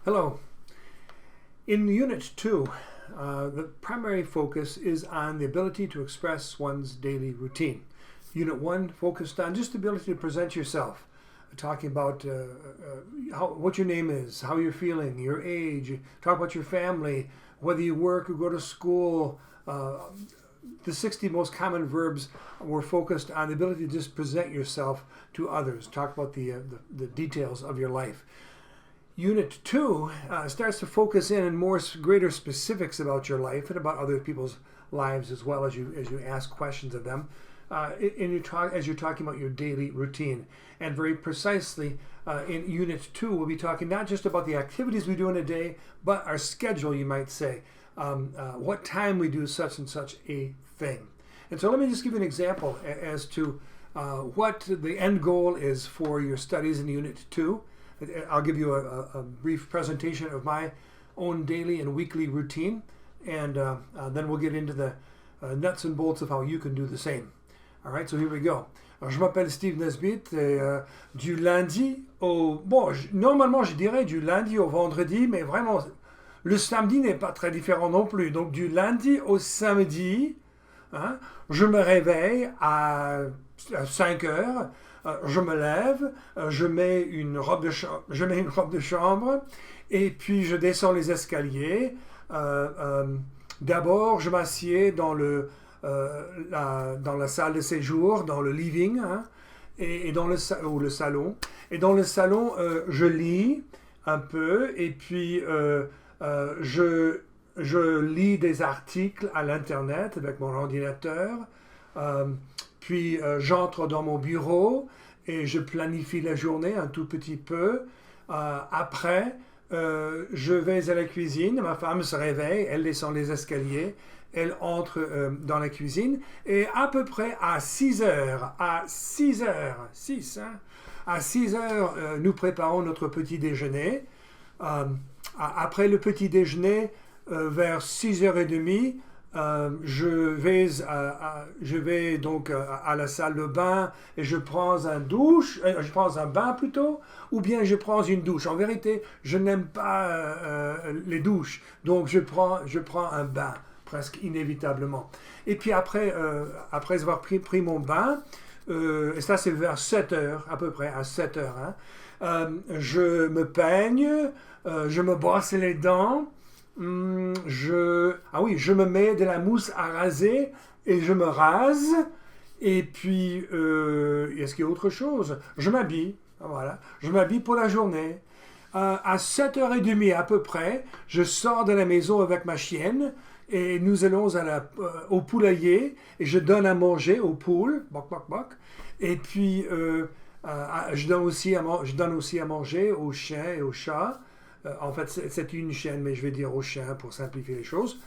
Hello. In Unit 2, the primary focus is on the ability to express one's daily routine. Unit 1 focused on just the ability to present yourself, talking about what your name is, how you're feeling, your age, talk about your family, whether you work or go to school. The 60 most common verbs were focused on the ability to just present yourself to others, talk about the details of your life. Unit 2 starts to focus in on greater specifics about your life and about other people's lives as well as you ask questions of them. As you're talking about your daily routine. And very precisely, in Unit 2, we'll be talking not just about the activities we do in a day, but our schedule, you might say. What time we do such and such a thing. And so let me just give you an example as to what the end goal is for your studies in Unit 2. I'll give you a brief presentation of my own daily and weekly routine, and then we'll get into the nuts and bolts of how you can do the same. All right, so here we go. Alors, je m'appelle Steve Nesbitt et du lundi au... Bon, normalement, je dirais du lundi au vendredi, mais vraiment, le samedi n'est pas très différent non plus. Donc, du lundi au samedi, hein, je me réveille à 5 heures, je me lève, je mets une robe de chambre et puis je descends les escaliers. D'abord, je m'assieds dans la salle de séjour, dans le living, hein, ou le salon. Et dans le salon, je lis un peu et puis je lis des articles à l'internet avec mon ordinateur. Puis j'entre dans mon bureau et je planifie la journée un tout petit peu. Après, je vais à la cuisine. Ma femme se réveille, elle descend les escaliers, elle entre dans la cuisine. Et à peu près à 6 heures, à 6 heures, nous préparons notre petit déjeuner. Après le petit déjeuner, vers 6h30, je vais donc à la salle de bain et je prends un bain plutôt, ou bien je prends une douche. En vérité, je n'aime pas les douches, donc je prends un bain presque inévitablement. Et puis après avoir pris mon bain, et ça c'est vers 7 heures à peu près, à 7 heures, hein, je me peigne, je me brosse les dents. Je me mets de la mousse à raser et je me rase. Et puis, est-ce qu'il y a autre chose? Je m'habille. Voilà. Je m'habille pour la journée. À 7h30 à peu près, je sors de la maison avec ma chienne et nous allons au poulailler et je donne à manger aux poules. Boc, boc, boc. Et puis, je donne aussi à manger aux chiens et aux chats. En fait, c'est une chienne, mais je vais dire au chien pour simplifier les choses.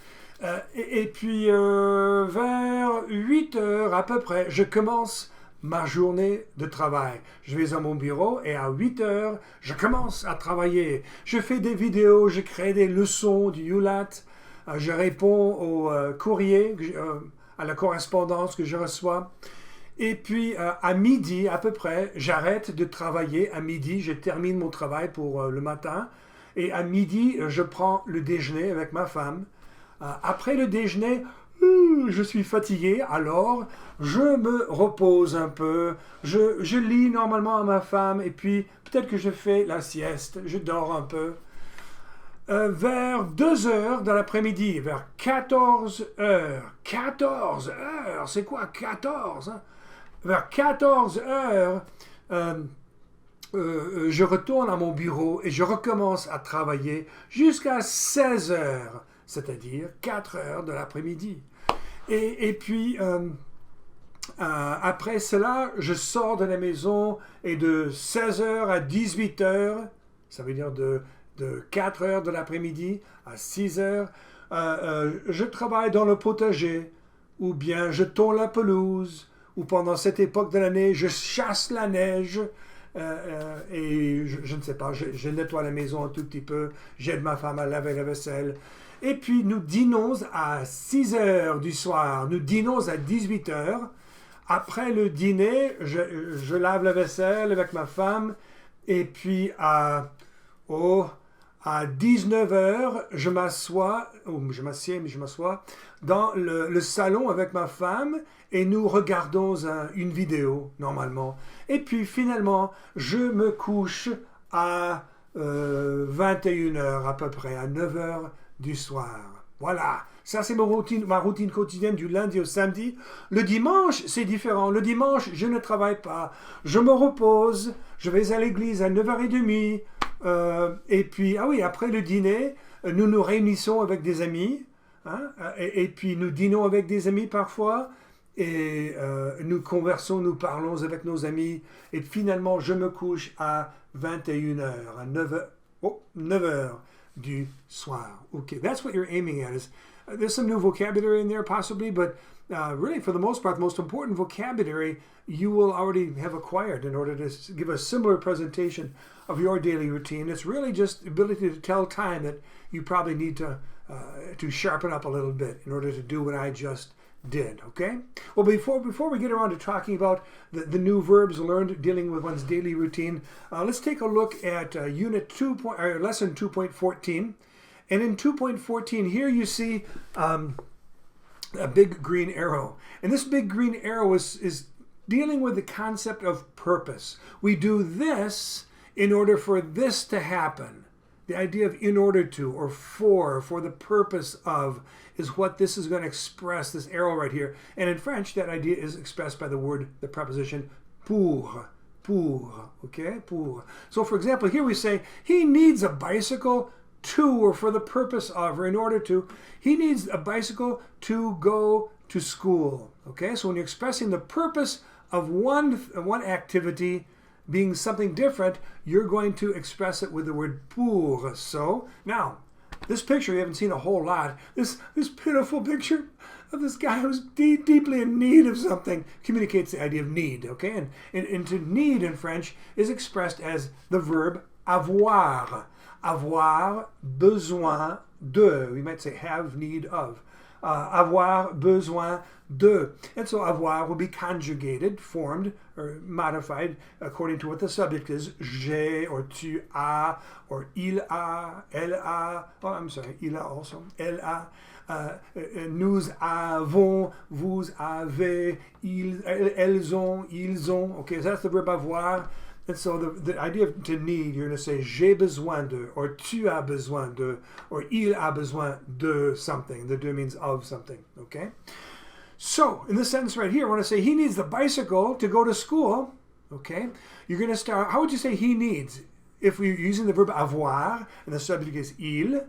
Et puis, vers 8 heures à peu près, je commence ma journée de travail. Je vais à mon bureau et à 8 heures, je commence à travailler. Je fais des vidéos, je crée des leçons du Ulat, je réponds aux courriers, à la correspondance que je reçois. Et puis, à midi à peu près, j'arrête de travailler. À midi, je termine mon travail pour le matin. Et à midi, je prends le déjeuner avec ma femme. Après le déjeuner, je suis fatigué, alors je me repose un peu. Je lis normalement à ma femme et puis peut-être que je fais la sieste, je dors un peu. Vers 2 heures de l'après-midi, vers 14 heures. 14 heures, c'est quoi 14 hein? Vers 14 heures... je retourne à mon bureau et je recommence à travailler jusqu'à 16 heures, c'est-à-dire 4 heures de l'après-midi. Et puis, après cela, je sors de la maison et de 16 heures à 18 heures, ça veut dire de 4 heures de l'après-midi à 6 heures, je travaille dans le potager, ou bien je tond la pelouse, ou pendant cette époque de l'année, je chasse la neige, et je ne sais pas, je nettoie la maison un tout petit peu, j'aide ma femme à laver la vaisselle. Et puis nous dînons à 6 heures du soir, nous dînons à 18 heures. Après le dîner, je lave la vaisselle avec ma femme. Et puis à À 19 heures, je m'assois dans le salon avec ma femme et nous regardons une vidéo, normalement. Et puis finalement, je me couche à 21 heures à peu près, à 9 heures du soir. Voilà, ça c'est ma routine quotidienne du lundi au samedi. Le dimanche, c'est différent. Le dimanche, je ne travaille pas. Je me repose, je vais à l'église à 9h30. Et puis, ah oui, après le dîner, nous nous réunissons avec des amis. Hein, et puis nous dînons avec des amis parfois. Et nous conversons, nous parlons avec nos amis. Et finalement, je me couche à 21 heures, à 9 heures du soir. Okay, that's what you're aiming at. There's some new vocabulary in there possibly, but really for the most part, the most important vocabulary you will already have acquired in order to give a similar presentation of your daily routine. It's really just the ability to tell time that you probably need to sharpen up a little bit in order to do what I just did, okay? Well, before we get around to talking about the new verbs learned dealing with one's daily routine, let's take a look at lesson 2.14. And in 2.14, here you see a big green arrow. And this big green arrow is dealing with the concept of purpose. We do this in order for this to happen. The idea of in order to, or for the purpose of, is what this is going to express, this arrow right here. And in French, that idea is expressed by the preposition pour, okay, pour. So for example, here we say, he needs a bicycle to, or for the purpose of, or in order to. He needs a bicycle to go to school, okay? So when you're expressing the purpose of one activity being something different, you're going to express it with the word pour. So now, this picture you haven't seen a whole lot. This pitiful picture of this guy who's deeply in need of something communicates the idea of need, okay? And to need in French is expressed as the verb avoir. Avoir besoin de. We might say have need of. Avoir besoin de. And so avoir will be conjugated, formed, or modified according to what the subject is. J'ai, or tu as, or il a, elle a. Oh, I'm sorry, il a also. Elle a. Nous avons, vous avez, elles ont, ils ont. Okay, so that's the verb avoir. And so the idea of to need, you're going to say j'ai besoin de, or tu as besoin de, or il a besoin de something. The de means of something, okay? So in this sentence right here, I want to say he needs the bicycle to go to school, okay? You're going to start, how would you say he needs? If we're using the verb avoir, and the subject is il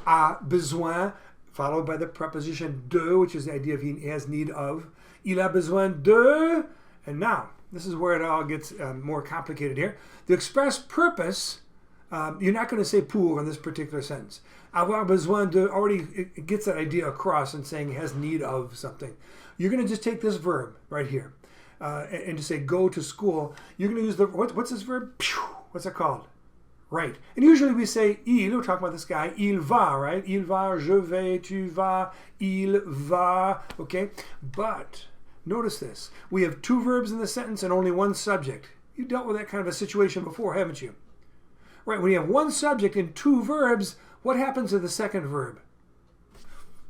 a besoin, followed by the preposition de, which is the idea of he has need of. Il a besoin de, and now, this is where it all gets more complicated here. The express purpose, you're not going to say pour in this particular sentence. Avoir besoin de already it gets that idea across and saying he has need of something. You're going to just take this verb right here and to say go to school. You're going to use the, what's this verb? What's it called? Right. And usually we say il, we're talking about this guy, il va, right? Il va, je vais, tu vas, il va, okay? But notice this. We have two verbs in the sentence and only one subject. You dealt with that kind of a situation before, haven't you? Right, when you have one subject and two verbs, what happens to the second verb?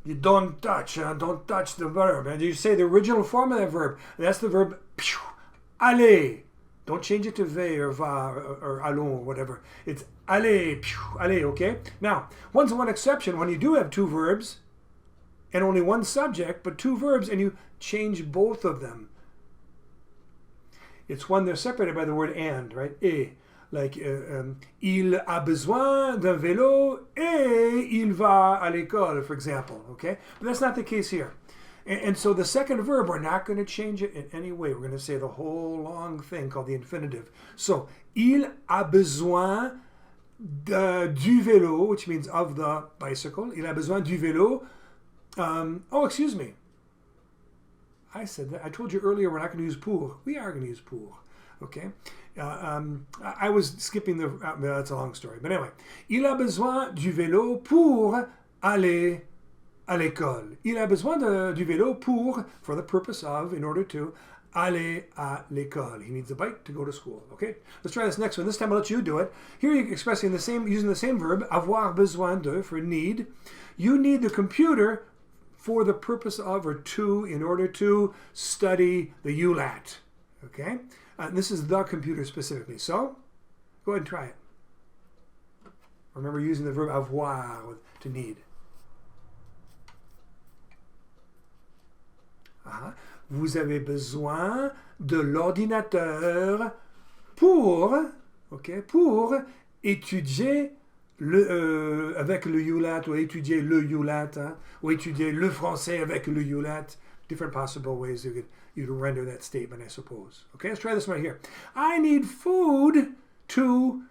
You don't touch the verb. And you say the original form of that verb. And that's the verb aller. Don't change it to ve or va or allons or whatever. It's aller, aller, okay? Now, one exception, when you do have two verbs and only one subject, but two verbs, and you change both of them. It's when they're separated by the word and, right? Et. Like, il a besoin d'un vélo et il va à l'école, for example, okay? But that's not the case here. And so the second verb, we're not going to change it in any way. We're going to say the whole long thing called the infinitive. So, il a besoin du vélo, which means of the bicycle. Il a besoin du vélo. Oh, excuse me. I said that. I told you earlier we're not going to use pour. We are going to use pour. Okay? I was skipping the... that's a long story. But anyway. Il a besoin du vélo pour aller à l'école. Il a besoin du vélo for the purpose of, in order to, aller à l'école. He needs a bike to go to school. Okay, let's try this next one. This time I'll let you do it. Here you're expressing the same, using the same verb, avoir besoin de, for need. You need the computer for the purpose of, or to, in order to study the Ulat. Okay, this is the computer specifically. So go ahead and try it. Remember using the verb avoir, to need. Vous avez besoin de l'ordinateur pour, okay, pour étudier avec le Ulat, ou étudier le Ulat, ou étudier le français avec le Ulat. Different possible ways you could render that statement, I suppose. Okay, let's try this one right here. I need food to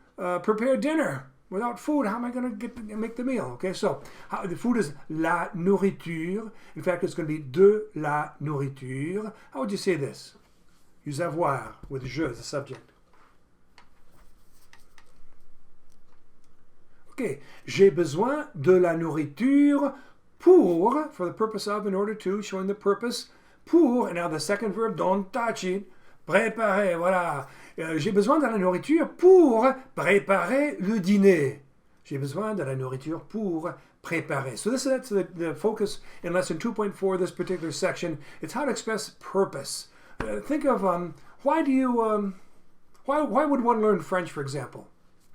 prepare dinner. Without food, how am I going to make the meal? Okay, so the food is la nourriture. In fact, it's going to be de la nourriture. How would you say this? Use avoir with je as the subject. Okay, j'ai besoin de la nourriture pour, for the purpose of, in order to, showing the purpose, pour, and now the second verb, don't touch it, préparer, voilà. J'ai besoin de la nourriture pour préparer le dîner. J'ai besoin de la nourriture pour préparer. So that's the focus in lesson 2.4, this particular section. It's how to express purpose. Think of why would one learn French, for example?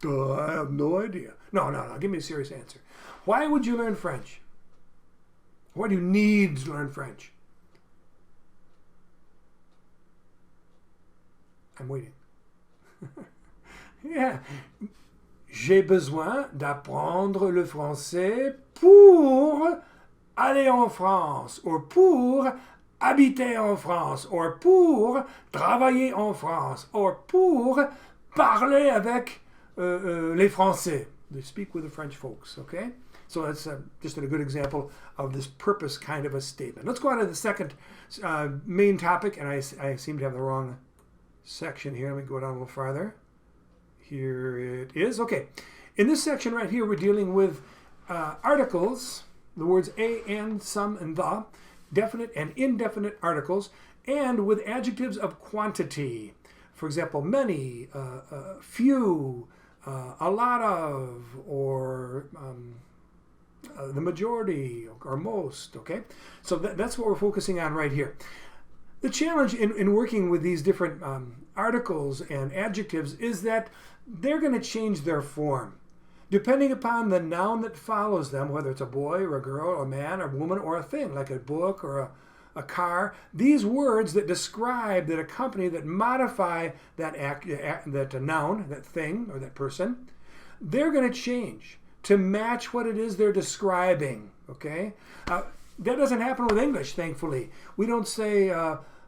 I have no idea. No. Give me a serious answer. Why would you learn French? Why do you need to learn French? I'm waiting. Yeah. J'ai besoin d'apprendre le français pour aller en France, or pour habiter en France, or pour travailler en France, or pour parler avec les Français. They speak with the French folks, okay? So that's just a good example of this purpose kind of a statement. Let's go on to the second main topic, and I seem to have the wrong section here. Let me go down a little farther. Here it is. Okay. In this section right here, we're dealing with articles, the words a, and, some, and the, definite and indefinite articles, and with adjectives of quantity. For example, many, few, a lot of, or the majority, or most, okay? So that's what we're focusing on right here. The challenge in working with these different articles and adjectives is that they're going to change their form. Depending upon the noun that follows them, whether it's a boy or a girl or a man or a woman or a thing, like a book or a car, these words that describe, that accompany, that modify that noun, that thing, or that person, they're going to change to match what it is they're describing, okay? That doesn't happen with English, thankfully. We don't say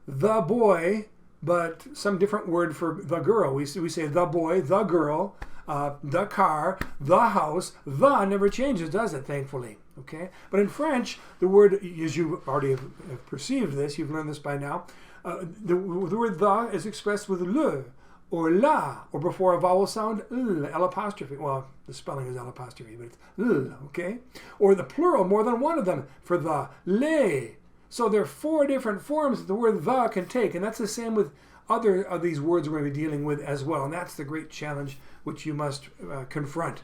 the boy, but some different word for the girl. We say the boy, the girl, the car, the house. The never changes, does it, thankfully? Okay? But in French, the word, as you already have perceived this, you've learned this by now, the word the is expressed with le, or la, or before a vowel sound, L apostrophe. Well, the spelling is L apostrophe, but it's L, okay? Or the plural, more than one of them, for the, les. So there are 4 different forms that the word the can take, and that's the same with other of these words we're going to be dealing with as well, and that's the great challenge which you must confront.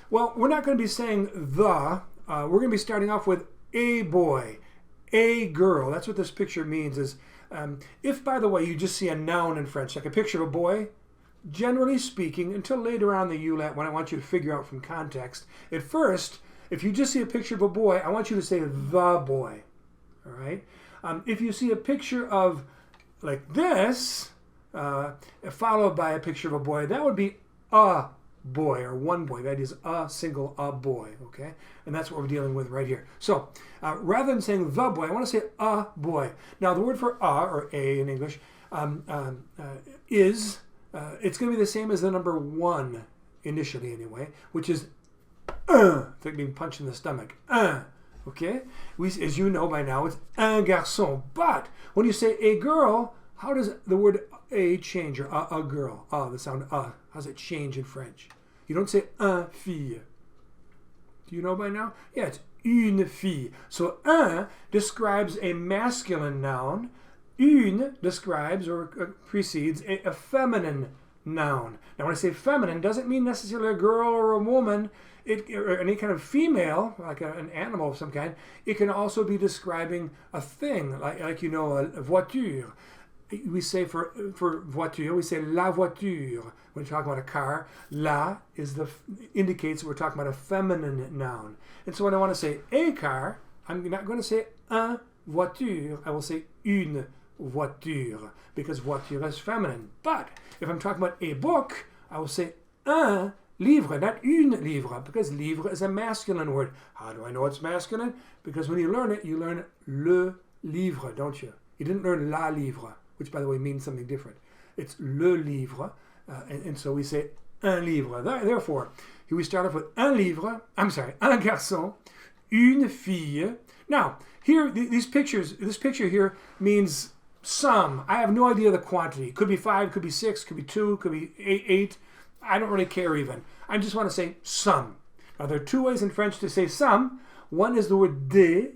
Well, we're not going to be saying the, we're going to be starting off with a boy, a girl. That's what this picture means. Is if, by the way, you just see a noun in French, like a picture of a boy, generally speaking, until later on the Ulat, when I want you to figure out from context, at first, if you just see a picture of a boy, I want you to say the boy. All right. If you see a picture of like this, followed by a picture of a boy, that would be a boy, or one boy. That is a single a boy. Okay, and that's what we're dealing with right here. So rather than saying the boy, I want to say a boy. Now the word for a, or a in English, is it's going to be the same as the number 1 initially, anyway, which is it's like being punched in the stomach. Okay? As you know by now, it's un garçon. But when you say a girl, how does the word a change, or a girl? The sound how does it change in French? You don't say un fille. Do you know by now? Yeah, it's une fille. So un describes a masculine noun une describes or precedes a feminine noun. Now when I say feminine, doesn't mean necessarily a girl or a woman, or any kind of female, like an animal of some kind. It can also be describing a thing, like you know, a voiture. We say for voiture, we say la voiture. When we talk about a car, la indicates that we're talking about a feminine noun. And so when I want to say a car, I'm not going to say un voiture. I will say une voiture, because voiture is feminine. But if I'm talking about a book, I will say un livre, not une livre, because livre is a masculine word. How do I know it's masculine? Because when you learn le livre, don't you? You didn't learn la livre, which by the way means something different. It's le livre, and so we say un livre. Therefore, here we start off with un livre, un garçon, une fille. Now, here, this picture here means some. I have no idea the quantity. Could be 5, could be 6, could be 2, could be 8. I don't really care even. I just want to say some. Now, there are 2 ways in French to say some. One is the word de,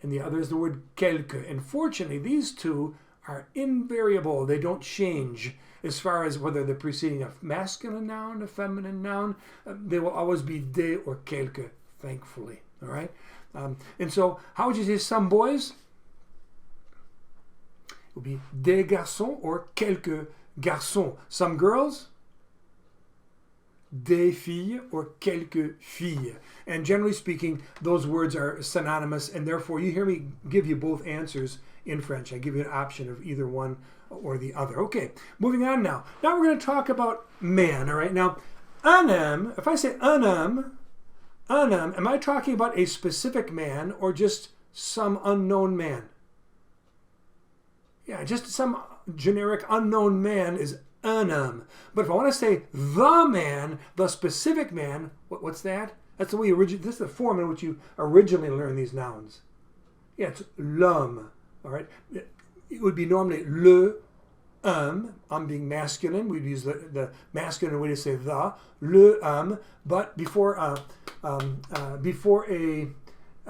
and the other is the word quelque. And fortunately, these 2 are invariable. They don't change as far as whether they're preceding a masculine noun, a feminine noun. They will always be de or quelque, thankfully. All right? And so, how would you say some boys? It would be des garçons or quelques garçons. Some girls? Des filles or quelques filles. And generally speaking, those words are synonymous, and therefore you hear me give you both answers in French. I give you an option of either one or the other. Okay, moving on now. Now we're going to talk about man, all right? Now, un homme, if I say un homme, am I talking about a specific man or just some unknown man? Yeah, just some generic unknown man is un homme. But if I want to say the man, the specific man, what's that? That's the way this is the form in which you originally learn these nouns. Yeah, it's l'homme. All right. It would be normally le homme being masculine. We'd use the masculine way to say the le homme. But before a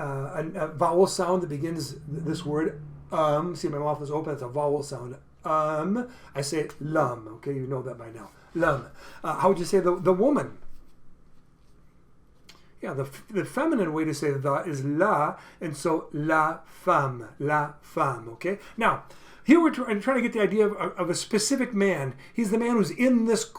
vowel sound that begins this word see, my mouth is open. It's a vowel sound. I say l'homme. Okay, you know that by now. L'homme. How would you say the woman? Yeah, the feminine way to say the is la, and so la femme, okay? Now, here we're trying to get the idea of a specific man. He's the man who's in this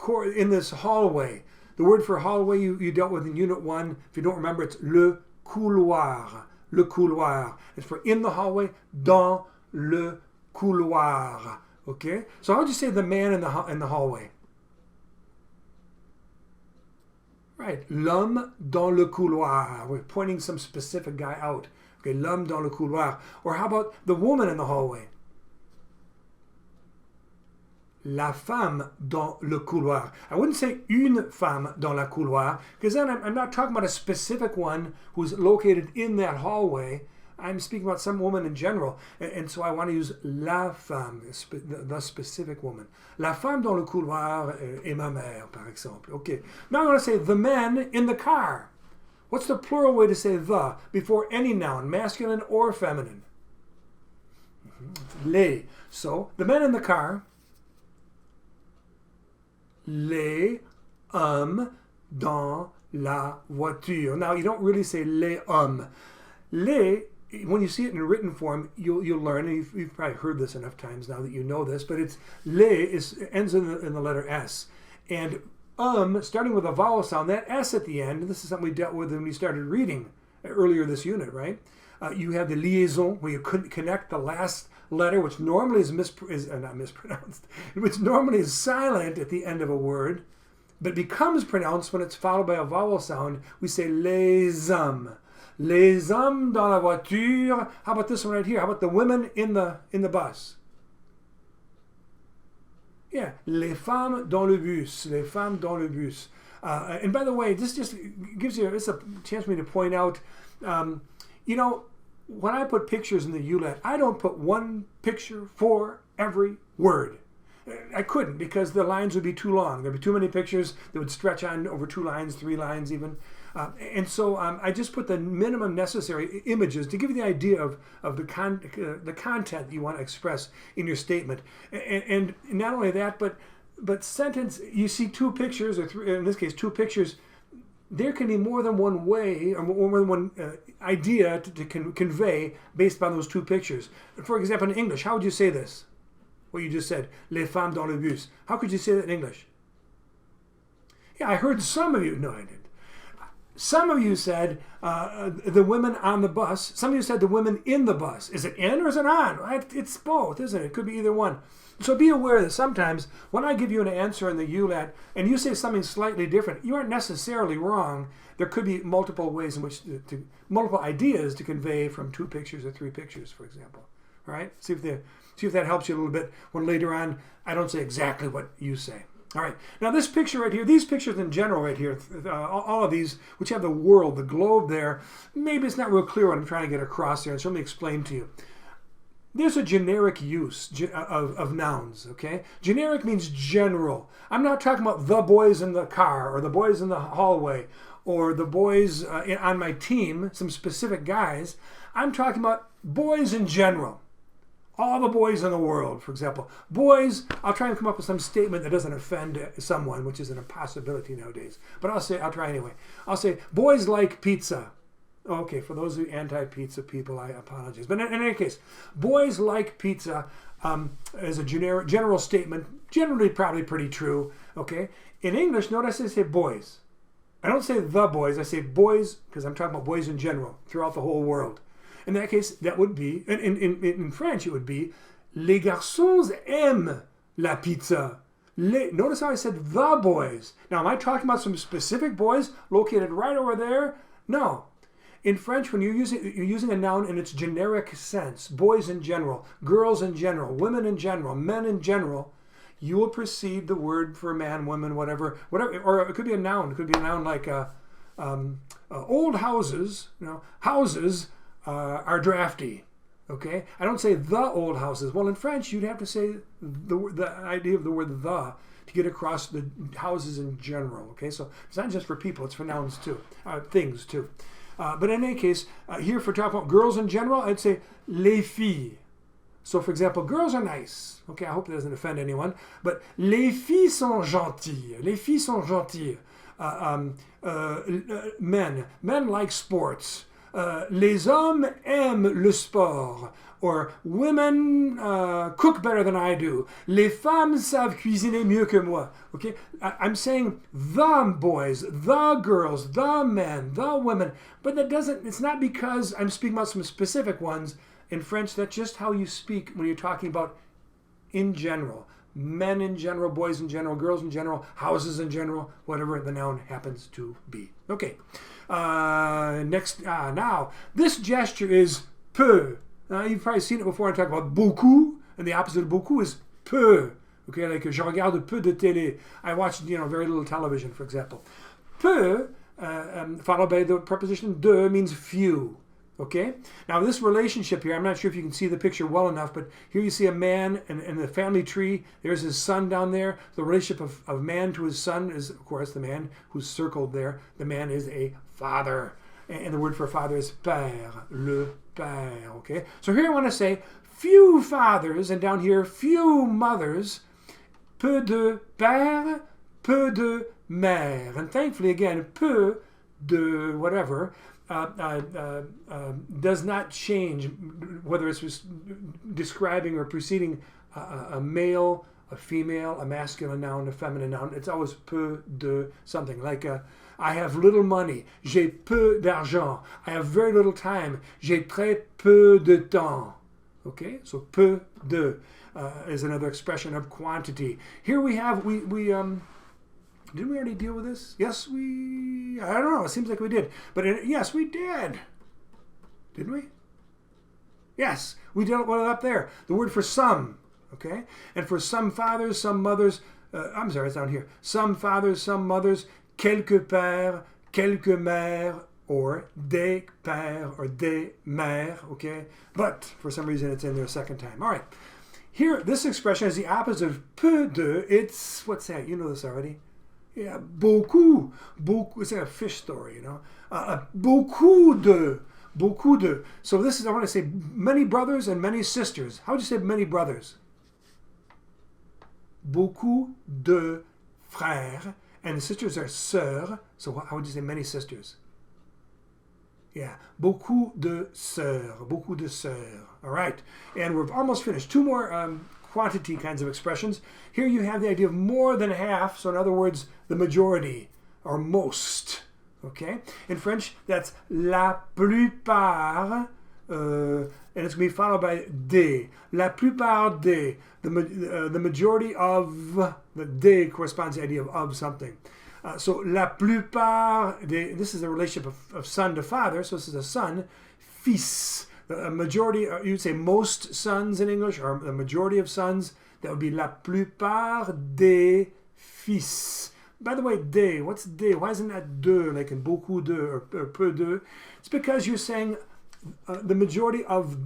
hallway. The word for hallway you dealt with in Unit 1, if you don't remember, it's le couloir. Le couloir. It's for in the hallway, dans le couloir, okay? So how would you say the man in the hallway? Right, l'homme dans le couloir. We're pointing some specific guy out. Okay, l'homme dans le couloir. Or how about the woman in the hallway? La femme dans le couloir. I wouldn't say une femme dans le couloir, because then I'm not talking about a specific one who's located in that hallway. I'm speaking about some woman in general. And so I want to use la femme, the specific woman. La femme dans le couloir est ma mère, par exemple. Okay. Now I'm going to say the men in the car. What's the plural way to say the before any noun, masculine or feminine? Les. So the men in the car. Les hommes dans la voiture. Now you don't really say les hommes. Les, when you see it in written form, you'll learn, and you've probably heard this enough times now that you know this, but it's les ends in the letter S. And starting with a vowel sound, that S at the end, this is something we dealt with when we started reading earlier this unit, right? You have the liaison, where you couldn't connect the last letter, which normally is not mispronounced, which normally is silent at the end of a word, but becomes pronounced when it's followed by a vowel sound. We say les hommes. Les hommes dans la voiture. How about this one right here? How about the women in the bus? Yeah, les femmes dans le bus. Les femmes dans le bus. And by the way, this just gives you a chance for me to point out, you know, when I put pictures in the Ulat, I don't put one picture for every word. I couldn't, because the lines would be too long. There'd be too many pictures that would stretch on over 2 lines, 3 lines even. And so I just put the minimum necessary images to give you the idea of the content you want to express in your statement. And not only that, but sentence, you see 2 pictures, or 3, in this case 2 pictures, there can be more than one way, or more than one idea to convey based upon those 2 pictures. For example, in English, how would you say this? What you just said, les femmes dans le bus. How could you say that in English? Yeah, I heard some of you, no I didn't. Some of you said the women on the bus. Some of you said the women in the bus. Is it in or is it on? It's both, isn't it? It could be either one. So be aware that sometimes when I give you an answer in the Ulat and you say something slightly different, you aren't necessarily wrong. There could be multiple ways in which multiple ideas to convey from 2 pictures or 3 pictures, for example. All right? See if that helps you a little bit when later on I don't say exactly what you say. All right, now this picture right here, these pictures in general right here, all of these, which have the world, the globe there, maybe it's not real clear what I'm trying to get across there, and so let me explain to you. There's a generic use of nouns, okay? Generic means general. I'm not talking about the boys in the car, or the boys in the hallway, or the boys on my team, some specific guys. I'm talking about boys in general. All the boys in the world, for example. Boys, I'll try and come up with some statement that doesn't offend someone, which is an impossibility nowadays. But I'll try anyway. I'll say, boys like pizza. Okay, for those of you anti-pizza people, I apologize. But in any case, boys like pizza is a general statement, generally probably pretty true, okay? In English, notice I say boys. I don't say the boys, I say boys, because I'm talking about boys in general, throughout the whole world. In that case, that would be, in French, it would be, les garçons aiment la pizza. Notice how I said the boys. Now, am I talking about some specific boys located right over there? No. In French, when you're using a noun in its generic sense, boys in general, girls in general, women in general, men in general, you will precede the word for man, woman, whatever, or it could be a noun. It could be a noun like old houses, houses are drafty, okay? I don't say the old houses. Well, in French, you'd have to say the idea of the word the to get across the houses in general, okay? So it's not just for people, it's for nouns too, things too. But in any case, here for talking about girls in general, I'd say les filles. So for example, girls are nice. Okay, I hope that doesn't offend anyone. But les filles sont gentilles. Les filles sont gentilles. Men like sports. Les hommes aiment le sport. Or women cook better than I do. Les femmes savent cuisiner mieux que moi. Okay, I'm saying the boys, the girls, the men, the women, but it's not because I'm speaking about some specific ones. In French, that's just how you speak when you're talking about in general. Men in general, boys in general, girls in general, houses in general, whatever the noun happens to be. Okay, now, this gesture is peu. You've probably seen it before. I talk about beaucoup, and the opposite of beaucoup is peu. Okay, like je regarde peu de télé. I watch, very little television, for example. Peu, followed by the preposition de, means few. Okay, now this relationship here, I'm not sure if you can see the picture well enough, but here you see a man in the family tree. There's his son down there. The relationship of man to his son is, of course, the man who's circled there. The man is a father. And the word for father is père, le père, okay? So here I want to say few fathers, and down here, few mothers, peu de père, peu de mère. And thankfully, again, peu de whatever does not change, whether it's describing or preceding a male, a female, a masculine noun, a feminine noun. It's always peu de something, like I have little money, j'ai peu d'argent. I have very little time, j'ai très peu de temps. Okay, so peu de is another expression of quantity. Here we have, didn't we already deal with this? Yes, I don't know, it seems like we did. But yes, we did. Didn't we? Yes, we dealt with it up there. The word for some, okay? And for some fathers, some mothers, I'm sorry, it's down here. Some fathers, some mothers, quelques pères, quelques mères, or des pères, or des mères, okay? But for some reason it's in there a second time. All right. Here, this expression is the opposite of peu de. It's, what's that? You know this already. Yeah, beaucoup. Beaucoup. It's like a fish story, you know. Beaucoup de. Beaucoup de. So this is, I want to say many brothers and many sisters. How would you say many brothers? Beaucoup de frères. And the sisters are sœurs. So how would you say many sisters? Yeah, beaucoup de sœurs. Beaucoup de sœurs. All right. And we're almost finished. Two more quantity kinds of expressions. Here you have the idea of more than half. So in other words, the majority or most. Okay? In French, that's la plupart, and it's going to be followed by des. La plupart des. The majority of, the des corresponds to the idea of something. So la plupart des, this is a relationship of son to father, so this is a son, fils. A majority, you'd say most sons in English, or the majority of sons, that would be la plupart des fils. By the way, des, what's des? Why isn't that de, like in beaucoup de or peu de? It's because you're saying the majority of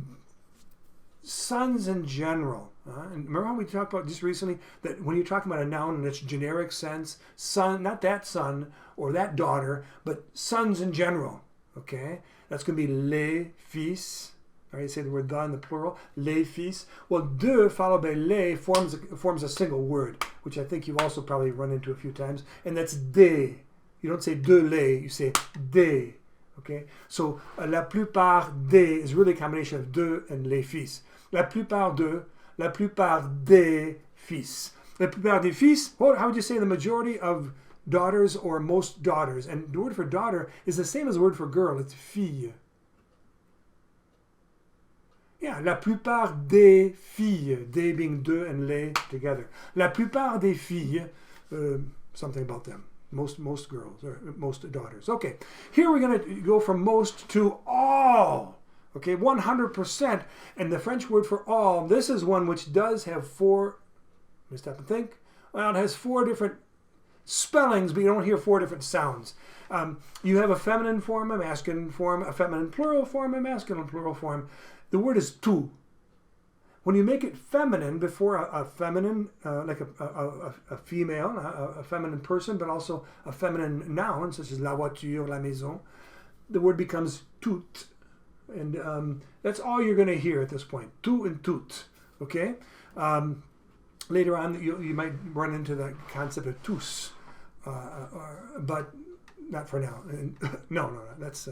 sons in general. And remember how we talked about just recently that when you're talking about a noun in its generic sense, son, not that son or that daughter, but sons in general. Okay? That's going to be les fils. All right, say the word the in the plural, les fils. Well, de followed by les forms a single word, which I think you've also probably run into a few times, and that's des. You don't say de les, you say des. Okay, so la plupart des is really a combination of de and les fils. La plupart des fils. La plupart des fils, well, how would you say the majority of daughters or most daughters? And the word for daughter is the same as the word for girl, it's fille. Yeah, la plupart des filles, des being de and les together. La plupart des filles, something about them. Most girls, or most daughters. Okay, here we're going to go from most to all. Okay, 100%. And the French word for all, this is one which does have four, let me stop and think. Well, it has four different spellings, but you don't hear four different sounds. You have a feminine form, a masculine form, a feminine plural form, a masculine plural form. The word is tout. When you make it feminine before a feminine, like a female, a feminine person, but also a feminine noun, such as la voiture, la maison, the word becomes tout. And that's all you're going to hear at this point. Tout and tout. Okay? Later on, you might run into the concept of tous, but not for now. No, that's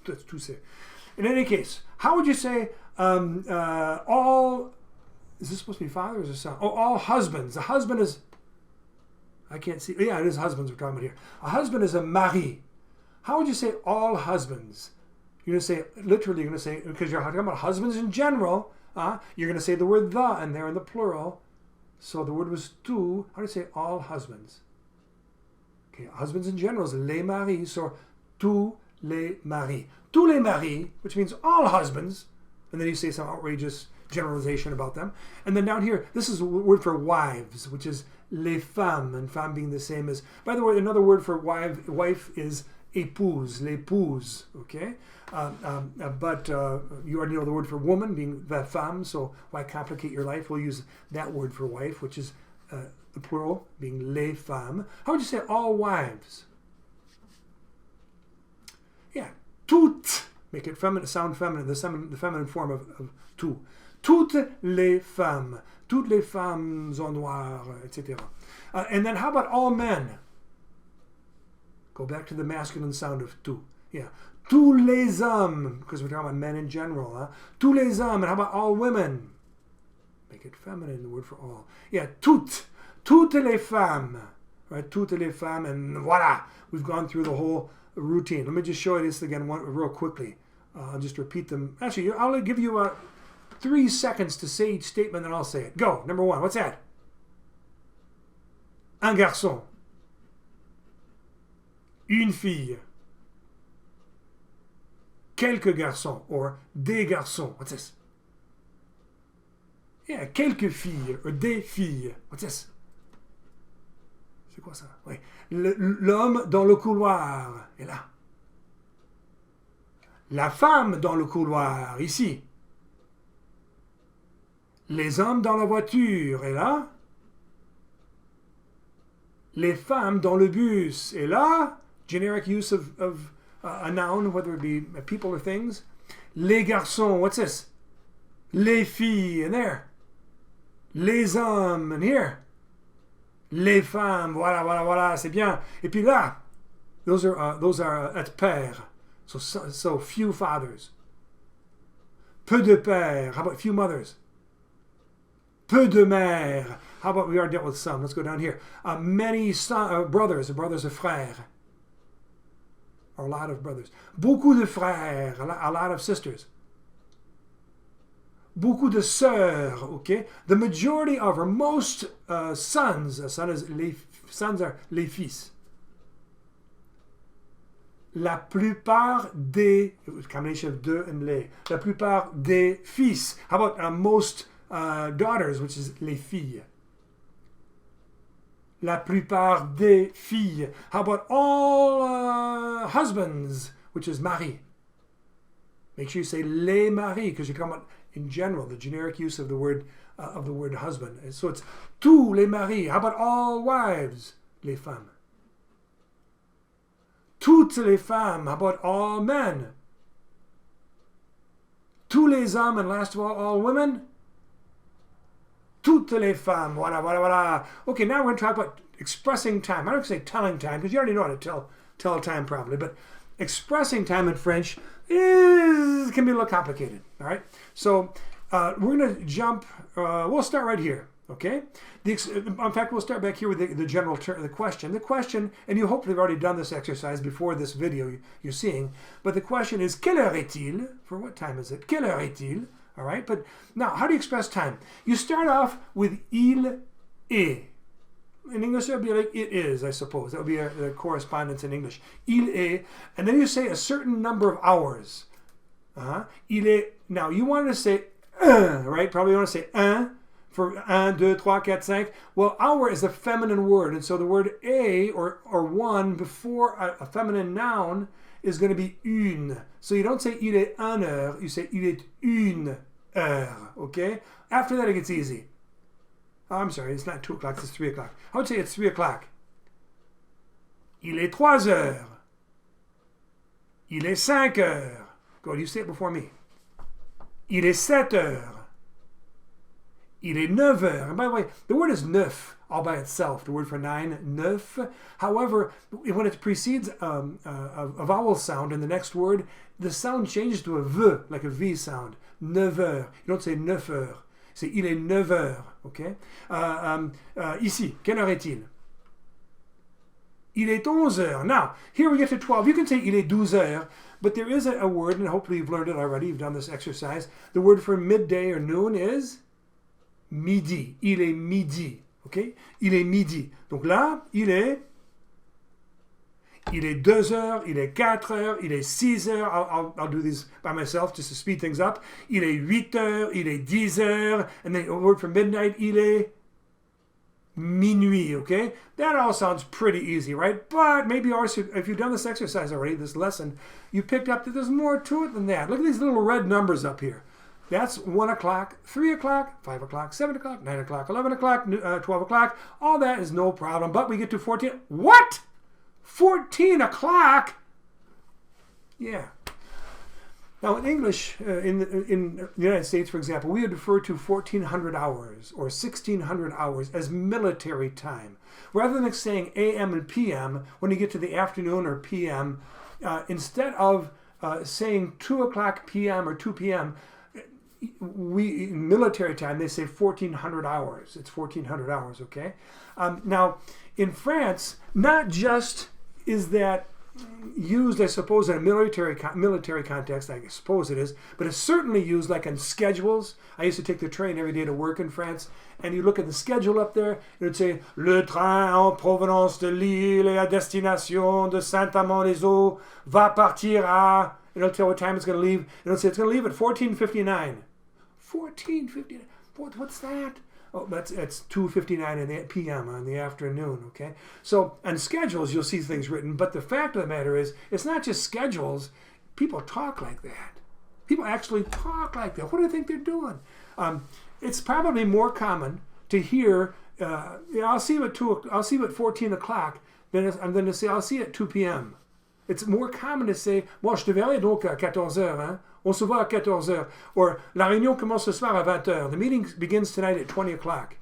tous. In any case, how would you say all, is this supposed to be father or is it son? Oh, all husbands. A husband is, I can't see, yeah, it is husbands we're talking about here. A husband is a mari. How would you say all husbands? You're going to say, literally, you're going to say, because you're talking about husbands in general, you're going to say the word the, and they're in the plural. So the word was tout. How do you say all husbands? Okay, husbands in general is les maris, so tous les maris. Tous les maris, which means all husbands, and then you say some outrageous generalization about them. And then down here, this is a word for wives, which is les femmes, and femme being the same as, by the way, another word for wife is épouse, l'épouse, okay? But you already know the word for woman being la femme, so why complicate your life? We'll use that word for wife, which is the plural, being les femmes. How would you say all wives? Yeah, toutes. Make it feminine, sound feminine, the feminine form of tout. Toutes les femmes. Toutes les femmes en noir, etc. And then how about all men? Go back to the masculine sound of tout. Yeah. Tous les hommes, because we're talking about men in general. Huh? Tous les hommes. And how about all women? Make it feminine, the word for all. Yeah, toutes. Toutes les femmes. Right? Toutes les femmes. And voila. We've gone through the whole routine. Let me just show you this again real quickly. I'll just repeat them. Actually, I'll give you 3 seconds to say each statement, and I'll say it. Go. Number 1. What's that? Un garçon. Une fille. Quelques garçons, or des garçons. What's this? Yeah, quelques filles, or des filles. What's this? C'est quoi ça? Oui. L'homme dans le couloir est là. La femme dans le couloir, ici. Les hommes dans la voiture. Et là? Les femmes dans le bus. Et là? Generic use of a noun, whether it be people or things. Les garçons. What's this? Les filles. And there. Les hommes. And here. Les femmes. Voilà, voilà, voilà. C'est bien. Et puis là, those are at père. So few fathers. Peu de pères. How about few mothers? Peu de mères. How about we already dealt with some? Let's go down here. Many brothers. Brothers are frères. Or a lot of brothers. Beaucoup de frères. A lot of sisters. Beaucoup de sœurs. Okay? The majority of or most sons. Sons are les fils. La plupart des, combination of de and les. La plupart des fils. How about most daughters, which is les filles. La plupart des filles. How about all husbands, which is mari. Make sure you say les maris, because you're talking about in general the generic use of the word husband. And so it's tous les maris. How about all wives? Les femmes. Toutes les femmes. How about all men? Tous les hommes, and last of all women? Toutes les femmes. Voilà, voilà, voilà. Okay, now we're going to talk about expressing time. I don't say telling time, because you already know how to tell time probably, but expressing time in French can be a little complicated, all right? So we're going to jump, we'll start right here, okay? In fact, we'll start back here with the general the question. The question, and you hopefully have already done this exercise before this video you're seeing, but the question is, quelle heure est-il? For what time is it? Quelle heure est-il? All right, but now, how do you express time? You start off with il est. In English, it would be like it is, I suppose. That would be the correspondence in English. Il est, and then you say a certain number of hours. Il est. Now, you want to say right? Probably want to say un for 1, 2, 3, 4, 5. Well, hour is a feminine word, and so the word a or one before a feminine noun is going to be une. So you don't say il est une heure, you say il est une heure, okay? After that, it gets easy. Oh, I'm sorry, it's not 2 o'clock, it's 3 o'clock. I would say it's 3 o'clock. Il est 3 heures. Il est 5 heures. Go, you say it before me. Il est 7 heures. Il est 9 heures. And by the way, the word is neuf all by itself, the word for 9, neuf. However, when it precedes a vowel sound in the next word, the sound changes to a V, like a V sound. 9 heures. You don't say 9 heures. C'est il est 9 heures. Okay? Ici, quelle heure est-il? Il est 11 heures. Now, here we get to 12. You can say il est 12 heures, but there is a word, and hopefully you've learned it already, you've done this exercise. The word for midday or noon is midi. Il est midi. Okay? Il est midi. Donc là, il est 2 heures, il est 4 heures, il est 6 heures. I'll do these by myself just to speed things up. Il est 8 heures, il est 10 heures. And then a word for midnight, il est minuit, okay? That all sounds pretty easy, right? But maybe also, if you've done this exercise already, this lesson, you picked up that there's more to it than that. Look at these little red numbers up here. That's 1 o'clock, 3 o'clock, 5 o'clock, 7 o'clock, 9 o'clock, 11 o'clock, 12 o'clock. All that is no problem, but we get to 14. What? 14 o'clock? Yeah. Now in English, in the United States, for example, we would refer to 1400 hours or 1600 hours as military time. Rather than saying AM and PM, when you get to the afternoon or PM, instead of saying 2 o'clock PM or 2 PM, in military time, they say 1400 hours. It's 1400 hours, okay? Now, in France, not just is that used, I suppose, in a military context, I suppose it is, but it's certainly used like on schedules. I used to take the train every day to work in France, and you look at the schedule up there, it would say, Le train en provenance de Lille et à destination de Saint-Amand-les-Eaux va partir à... It'll tell what time it's going to leave. It'll say it's going to leave at 14:59. 14:59. What's that? Oh, it's 2:59 in the p.m. on the afternoon, okay? So on schedules, you'll see things written, but the fact of the matter is, it's not just schedules. People talk like that. People actually talk like that. What do you think they're doing? It's probably more common to hear, I'll see you at 14 o'clock than to say, I'll see you at 2 p.m. It's more common to say, moi, je te verrai donc à 14 heures, hein? On se voit à 14 heures. Or, la réunion commence ce soir à 20 heures. The meeting begins tonight at 20 o'clock.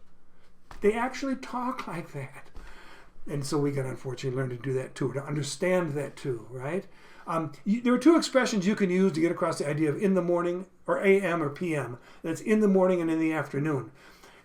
They actually talk like that. And so we got to unfortunately learn to do that too, to understand that too, right? There are two expressions you can use to get across the idea of in the morning, or a.m. or p.m. That's in the morning and in the afternoon.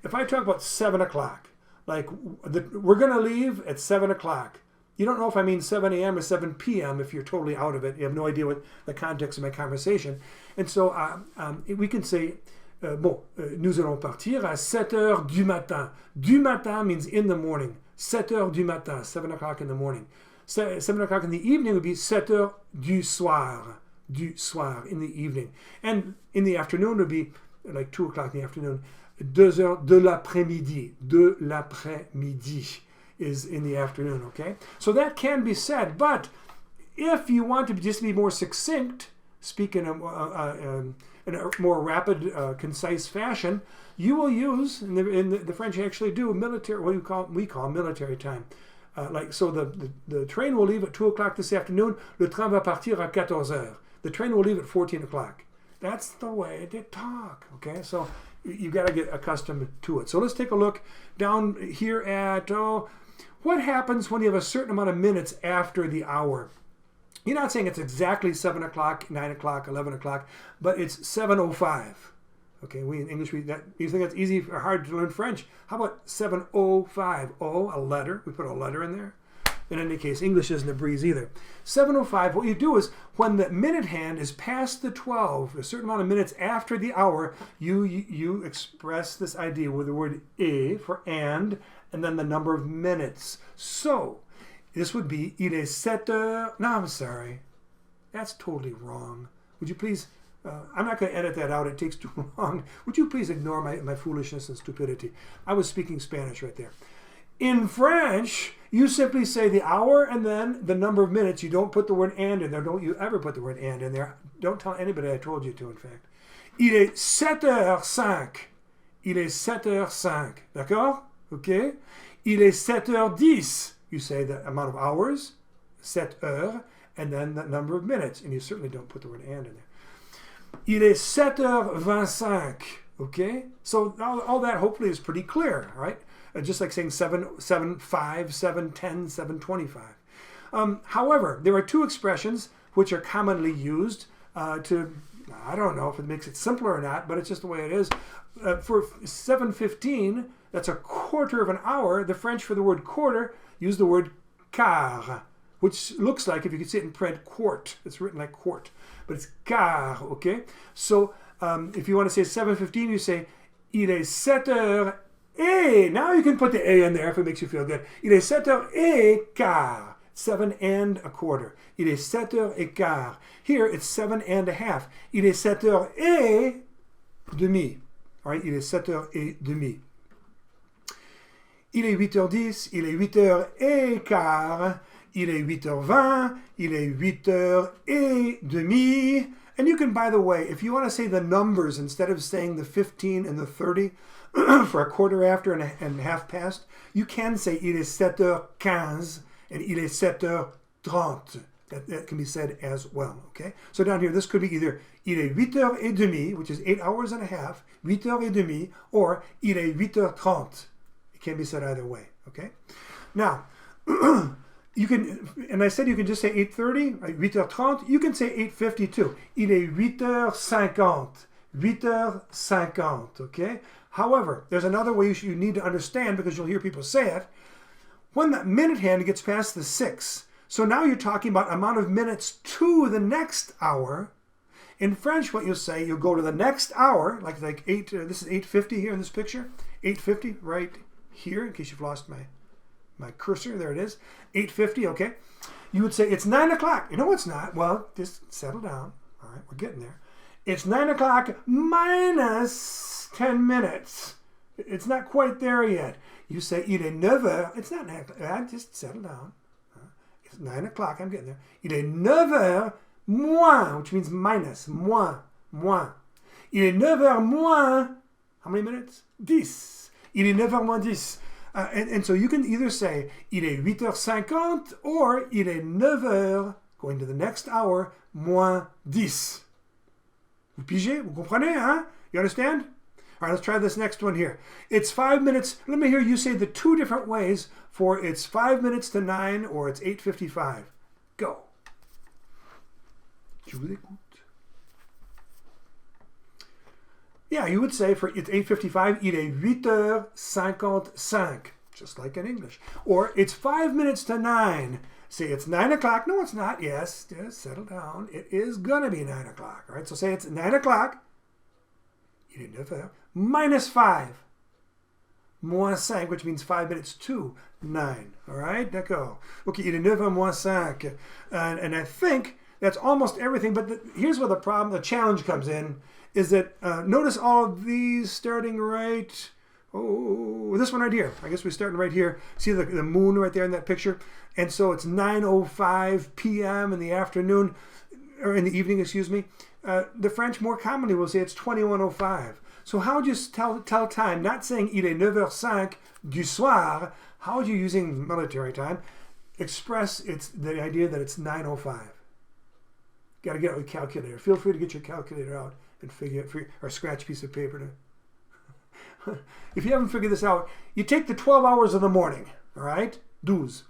If I talk about 7 o'clock, like we're going to leave at 7 o'clock, you don't know if I mean 7 a.m. or 7 p.m. if you're totally out of it. You have no idea what the context of my conversation. And so we can say, nous allons partir à 7 heures du matin. Du matin means in the morning. 7 heures du matin, 7 o'clock in the morning. 7 o'clock in the evening would be 7 heures du soir. Du soir, in the evening. And in the afternoon would be like 2 o'clock in the afternoon. 2 heures de l'après-midi. De l'après-midi is in the afternoon, okay? So that can be said, but if you want to just be more succinct, speak in a more rapid, concise fashion, you will use, and the French actually do, military, what we call military time. So the train will leave at 2 o'clock this afternoon. Le train va partir à 14 heures. The train will leave at 14 o'clock. That's the way they talk, okay? So you've got to get accustomed to it. So let's take a look down here at, what happens when you have a certain amount of minutes after the hour? You're not saying it's exactly 7 o'clock, 9 o'clock, 11 o'clock, but it's 7:05. Okay, we in English, you think that's easy or hard to learn French. How about 7:05? Oh, a letter. We put a letter in there. In any case, English isn't a breeze either. 7:05, what you do is when the minute hand is past the 12, a certain amount of minutes after the hour, you express this idea with the word et for and then the number of minutes. So, this would be, il est 7 heures. No, I'm sorry. That's totally wrong. Would you please, I'm not going to edit that out. It takes too long. Would you please ignore my foolishness and stupidity? I was speaking Spanish right there. In French, you simply say the hour and then the number of minutes. You don't put the word and in there. Don't you ever put the word and in there. Don't tell anybody I told you to, in fact. Il est 7h05. Il est 7h05. D'accord? Okay? Il est 7h10. You say the amount of hours, 7 heures, and then the number of minutes. And you certainly don't put the word and in there. Il est 7h25. Okay? So all that hopefully is pretty clear, right? Just like saying 7:05, 7:10, 7:25. However, there are two expressions which are commonly used to, I don't know if it makes it simpler or not, but it's just the way it is. For 7:15, that's a quarter of an hour. The French for the word quarter use the word quart, which looks like, if you could see it in print, quart. It's written like quart, but it's quart, okay? So if you want to say 7:15, you say, il est 7 heures et, now you can put the a in there if it makes you feel good. Il est 7 heures et quart. 7 and a quarter. Il est 7 heures et quart. Here it's 7 and a half. Il est 7 heures et demi. All right, il est 7 heures et demi. Il est 8h10, il est 8h15, il est 8h20, il est 8h30. And you can, by the way, if you want to say the numbers instead of saying the 15 and the 30 for a quarter after and half past, you can say il est 7h15 and il est 7h30. That can be said as well, okay? So down here, this could be either il est 8h30, which is 8 hours and a half, 8h30, or il est 8h30. It can be said either way, okay? Now, you can, and I said you can just say 8:30, right? 8h30. You can say 8:50 too. Il est 8h50. 8h50, okay? However, there's another way you need to understand, because you'll hear people say it. When the minute hand gets past the 6, so now you're talking about amount of minutes to the next hour. In French, what you'll say, you'll go to the next hour, like 8, this is 8:50 here in this picture. 8:50 right here, in case you've lost my cursor. There it is. 8:50, okay? You would say, it's 9 o'clock. You know it's not. Well, just settle down. All right, we're getting there. It's 9 o'clock minus 10 minutes. It's not quite there yet. You say, il est 9 heures. It's not 9 o'clock. Just settle down. It's 9 o'clock. I'm getting there. Il est 9 heures moins, which means minus. Moins. moins. Il est 9h moins, how many minutes? 10. Il est 9h moins 10. And so you can either say, il est 8h50, or il est 9h, going to the next hour, moins 10. Vous pigez? Vous comprenez, hein? You understand? All right, let's try this next one here. It's 5 minutes. Let me hear you say the two different ways for it's 5 minutes to 9 or it's 8:55. Go. Je vous écoute. Yeah, you would say for it's 8:55, il est 8h55, just like in English. Or it's 5 minutes to 9. Say it's 9 o'clock. No, it's not. Yes, just settle down. It is going to be 9 o'clock. All right, so say it's 9 o'clock. Il est 9h. Minus 5. Moins 5, which means 5 minutes to 9. All right, d'accord. Okay, il est 9h moins 5. And I think that's almost everything. But here's where the problem, the challenge comes in, is that notice all of these starting right. Oh, this one right here. I guess we're starting right here. See the moon right there in that picture? And so it's 9:05 p.m. in the afternoon, or in the evening, excuse me. The French more commonly will say it's 21:05. So how would you tell time? Not saying il est 9h05 du soir. How would you, using military time, express the idea that it's 9:05? Got to get out with a calculator. Feel free to get your calculator out and figure it, or scratch piece of paper to. If you haven't figured this out, you take the 12 hours of the morning, all right? 12.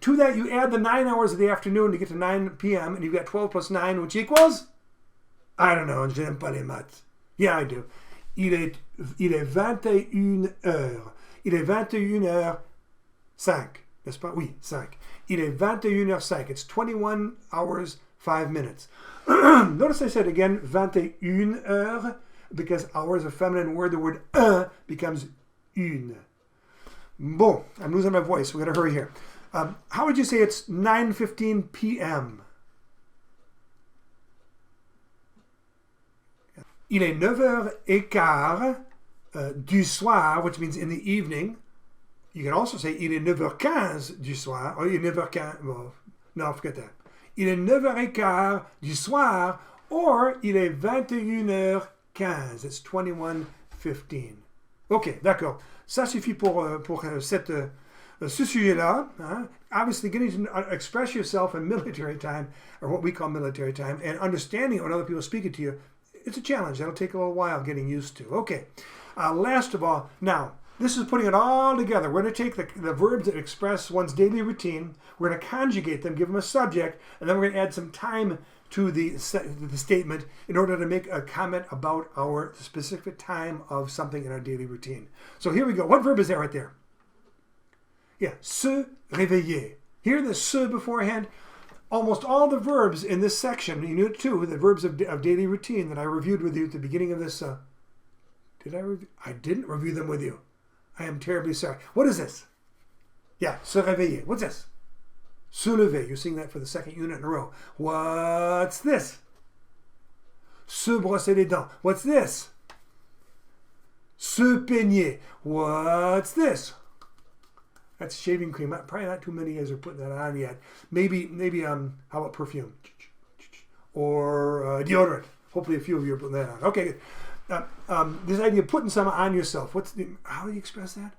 To that, you add the 9 hours of the afternoon to get to 9 p.m., and you've got 12 plus 9, which equals? I don't know, je n'aime pas les maths. Yeah, I do. Il est 21 heures. Il est 21h05. N'est-ce pas? Oui, 5. Il est 21h05. It's 21 hours, 5 minutes. Notice I said again, 21 heures, because hours are a feminine word. The word becomes une. Bon, I'm losing my voice. We've got to hurry here. How would you say it's 9:15 p.m.? Il est 9h15 du soir, which means in the evening. You can also say il est 9h15 du soir, or il est 9h15. Well, no, forget that. Il est 9h15 du soir, or il est 21h15. It's 21:15. OK, d'accord. Ça suffit pour ce sujet-là. Hein? Obviously, getting to express yourself in military time, or what we call military time, and understanding when other people are speaking to you, it's a challenge. That'll take a little while getting used to. Okay. Last of all, now, this is putting it all together. We're going to take the verbs that express one's daily routine. We're going to conjugate them, give them a subject, and then we're going to add some time to the statement in order to make a comment about our specific time of something in our daily routine. So here we go. What verb is that right there? Yeah, se réveiller. Hear the se beforehand? Almost all the verbs in this section, Unit 2, the verbs of daily routine that I reviewed with you at the beginning of this. Did I review? I didn't review them with you. I am terribly sorry. What is this? Yeah, se réveiller. What's this? Se lever. You're seeing that for the second unit in a row. What's this? Se brosser les dents. What's this? Se peigner. What's this? That's shaving cream. Probably not too many of you guys are putting that on yet. Maybe. How about perfume? Or deodorant. Hopefully a few of you are putting that on. Okay, good. This idea of putting some on yourself. How do you express that?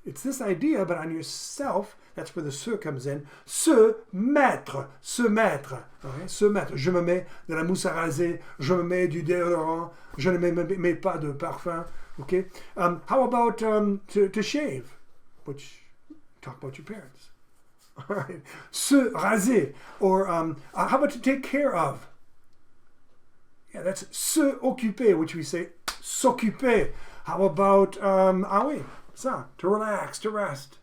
It's this idea, but on yourself. That's where the se comes in. Se mettre. Se mettre. Okay? Se mettre. Je me mets de la mousse à raser. Je me mets du déodorant. Je ne mets pas de parfum. Okay? How about to shave? Which, talk about your parents. All right. Se raser. Or how about to take care of? Yeah, that's se occuper, which we say s'occuper. How about, oui, ça, to relax, to rest.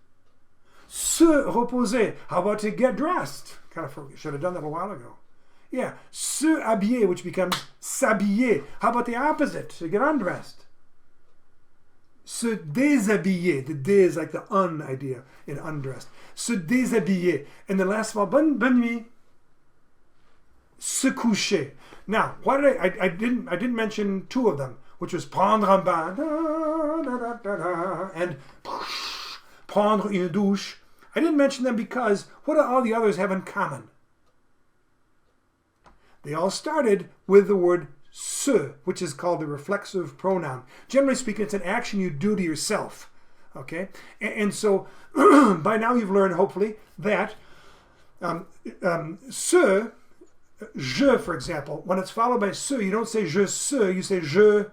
Se reposer. How about to get dressed? Kind of should have done that a while ago. Yeah, se habiller, which becomes s'habiller. How about the opposite? To get undressed. Se déshabiller. The dé is like the un idea in undressed. Se déshabiller. And the last of all, bonne nuit. Se coucher. Now, why did I didn't mention two of them, which was prendre un bain and prendre une douche. I didn't mention them because what do all the others have in common? They all started with the word se, which is called the reflexive pronoun. Generally speaking, it's an action you do to yourself. Okay? And so by now you've learned, hopefully, that se, je, for example, when it's followed by se, you don't say je se, you say je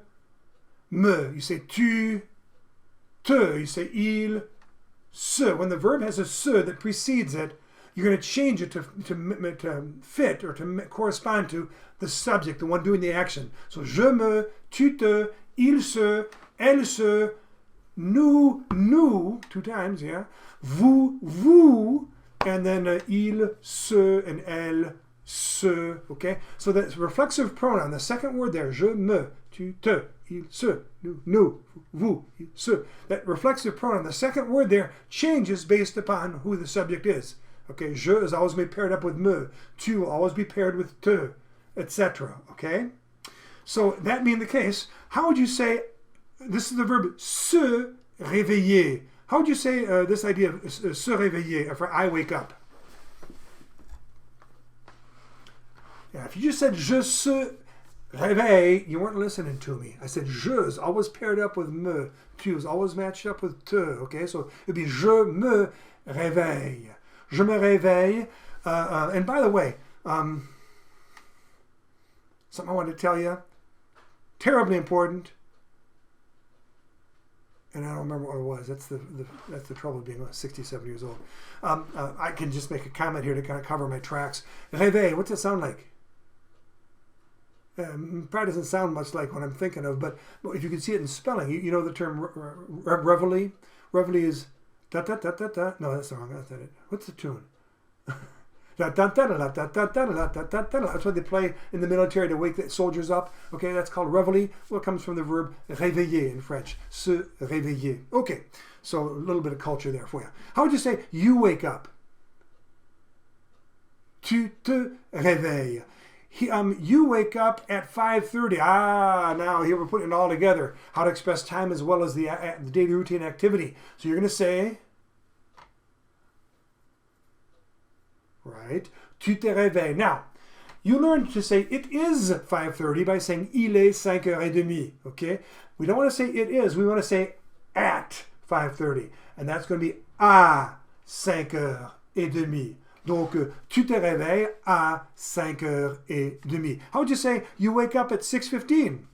me. You say tu, te, you say il, se. When the verb has a se that precedes it, you're going to change it to fit or to correspond to the subject, the one doing the action. So je me, tu te, il se, elle se, nous, 2 times, yeah, vous, and then il, se, and elle, se, okay? So that's reflexive pronoun. The second word there, je me, tu te, il se, nous, vous, il se. That reflexive pronoun, the second word there changes based upon who the subject is. Okay, je is always be paired up with me, tu will always be paired with te, etc. Okay? So that being the case, how would you say, this is the verb se réveiller. How would you say this idea of se réveiller, if I wake up? Yeah, if you just said je se réveille, you weren't listening to me. I said je is always paired up with me. Tu is always matched up with te. Okay, so it would be je me réveille. Je me réveille. And by the way, something I wanted to tell you, terribly important, and I don't remember what it was. That's the trouble of being 67 years old. I can just make a comment here to kind of cover my tracks. Réveil, what's it sound like? Probably doesn't sound much like what I'm thinking of, but if you can see it in spelling, you know the term reveille. Reveille is da da da da da. No, that's wrong. That's not it. What's the tune? That's what they play in the military to wake the soldiers up. Okay, that's called reveille. Well, it comes from the verb réveiller in French. Se réveiller. Okay, so a little bit of culture there for you. How would you say you wake up? Tu te réveilles. You wake up at 5:30. Now here we're putting it all together. How to express time as well as the daily routine activity. So you're going to say, right, tu te réveilles. Now, you learn to say it is 5:30 by saying il est 5h30. Okay? We don't want to say it is. We want to say at 5:30. And that's going to be à 5h30. Donc, tu te réveilles à 5h30. How would you say you wake up at 6:15?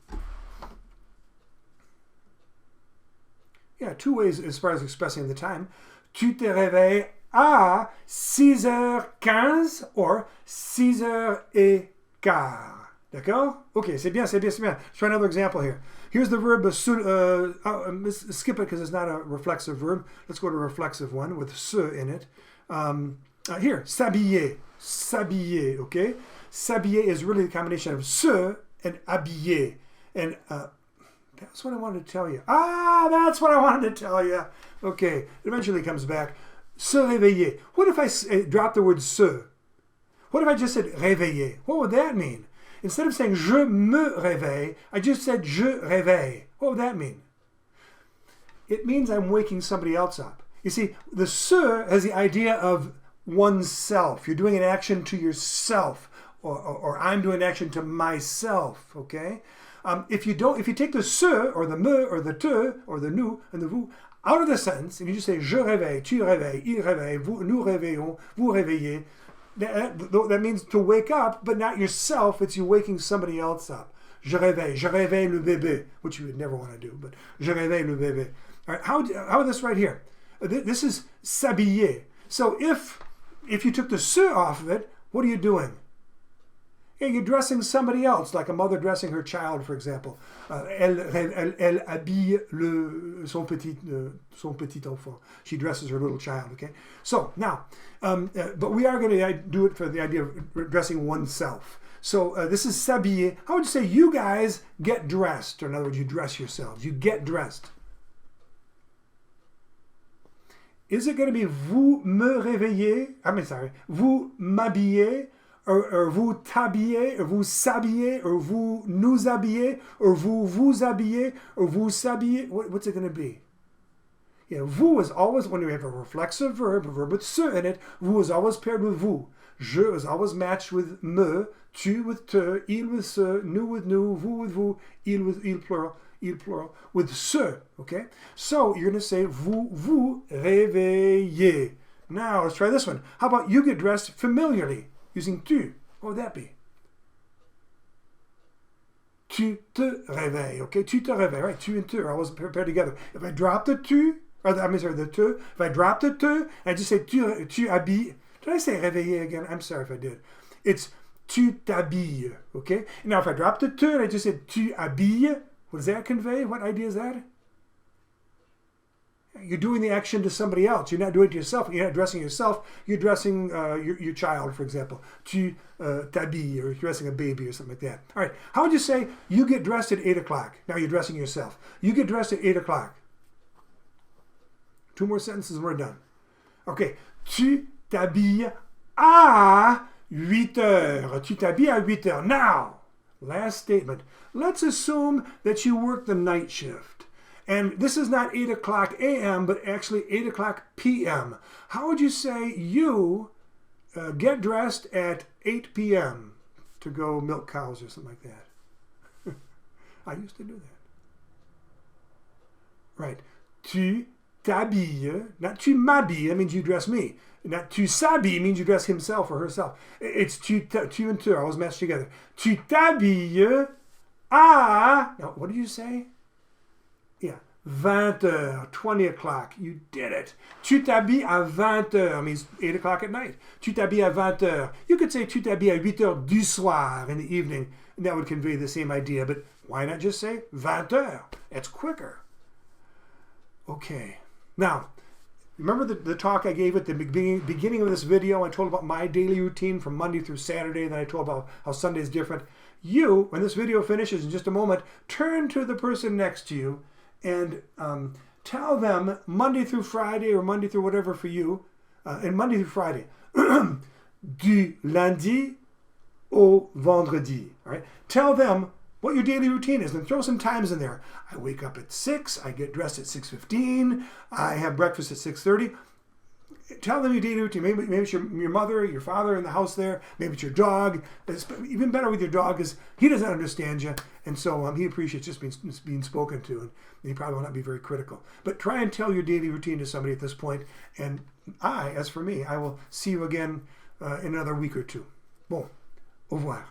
Yeah, 2 ways as far as expressing the time. Tu te réveilles à 6h15 or 6h15. D'accord? Okay, c'est bien, c'est bien, c'est bien. Let's try another example here. Here's the verb, skip it because it's not a reflexive verb. Let's go to a reflexive one with se in it. Here, s'habiller, s'habiller, okay? S'habiller is really the combination of se and habiller. And that's what I wanted to tell you. That's what I wanted to tell you. Okay, it eventually comes back. Se réveiller. What if I drop the word se? What if I just said réveiller? What would that mean? Instead of saying je me réveille, I just said je réveille. What would that mean? It means I'm waking somebody else up. You see, the se has the idea of oneself. You're doing an action to yourself, or I'm doing an action to myself. Okay. If you take the se or the me or the te or the nous and the vous out of the sentence and you just say je réveille, tu réveilles, il réveille, vous, nous réveillons, vous réveillez, that means to wake up, but not yourself. It's you waking somebody else up. Je réveille le bébé, which you would never want to do, but je réveille le bébé. All right. How is this right here? This is s'habiller. So if you took the se off of it, what are you doing? Yeah, you're dressing somebody else, like a mother dressing her child, for example. Elle habille son petit enfant. She dresses her little child, okay? So, now, but we are going to do it for the idea of dressing oneself. So, this is s'habiller. How would you say you guys get dressed? Or in other words, you dress yourselves. You get dressed. Is it going to be vous me réveillez? Vous m'habillez, or vous t'habillez, or vous s'habillez, or vous nous habillez, or vous vous habillez, or vous s'habillez? What's it going to be? Yeah, vous is always, when we have a reflexive verb, a verb with se in it, vous is always paired with vous. Je is always matched with me, tu with te, il with se, nous with nous, vous with vous, il with il plural, with se, okay? So you're going to say vous vous réveillez. Now let's try this one. How about you get dressed familiarly using tu? What would that be? Tu te réveilles, okay? Tu te réveilles, right? Tu and tu are always paired together. If I drop the tu, or the tu, if I drop the tu, I just say tu habilles. Did I say réveiller again? I'm sorry if I did. It's tu t'habilles, okay? Now if I drop the tu and I just said tu habilles, what does that convey? What idea is that? You're doing the action to somebody else. You're not doing it to yourself. You're not dressing yourself. You're dressing your child, for example. Tu t'habilles, or you're dressing a baby or something like that. All right. How would you say you get dressed at 8 o'clock? Now you're dressing yourself. You get dressed at 8 o'clock. 2 more sentences and we're done. Okay. Tu t'habilles à 8 heures. Tu t'habilles à 8 heures. Now, last statement. Let's assume that you work the night shift. And this is not 8 o'clock a.m., but actually 8 o'clock p.m. How would you say you get dressed at 8 p.m. to go milk cows or something like that? I used to do that. Right. Tu t'habilles, not tu m'habilles, that means you dress me. Not tu s'habille means you dress himself or herself. It's tu and tu, always matched together. Tu t'habilles à, now what did you say? Yeah, 20 heures, 20 o'clock. You did it. Tu t'habilles à 20 heures means 8 o'clock at night. Tu t'habilles à 20 heures. You could say tu t'habilles à 8 heures du soir in the evening, and that would convey the same idea, but why not just say 20 heures? It's quicker. Okay. Now, remember the talk I gave at the beginning of this video? I told about my daily routine from Monday through Saturday, and then I told about how Sunday is different. You, when this video finishes in just a moment, turn to the person next to you and tell them Monday through Friday or Monday through whatever for you, and Monday through Friday, du lundi au vendredi. All right? Tell them what your daily routine is and throw some times in there. I wake up at 6, I get dressed at 6:15, I have breakfast at 6:30. Tell them your daily routine. Maybe it's your mother, your father in the house there. Maybe it's your dog. It's even better with your dog is he doesn't understand you, and so he appreciates just being spoken to, and he probably will not be very critical. But try and tell your daily routine to somebody at this point, and as for me, I will see you again in another week or two. Bon, au revoir.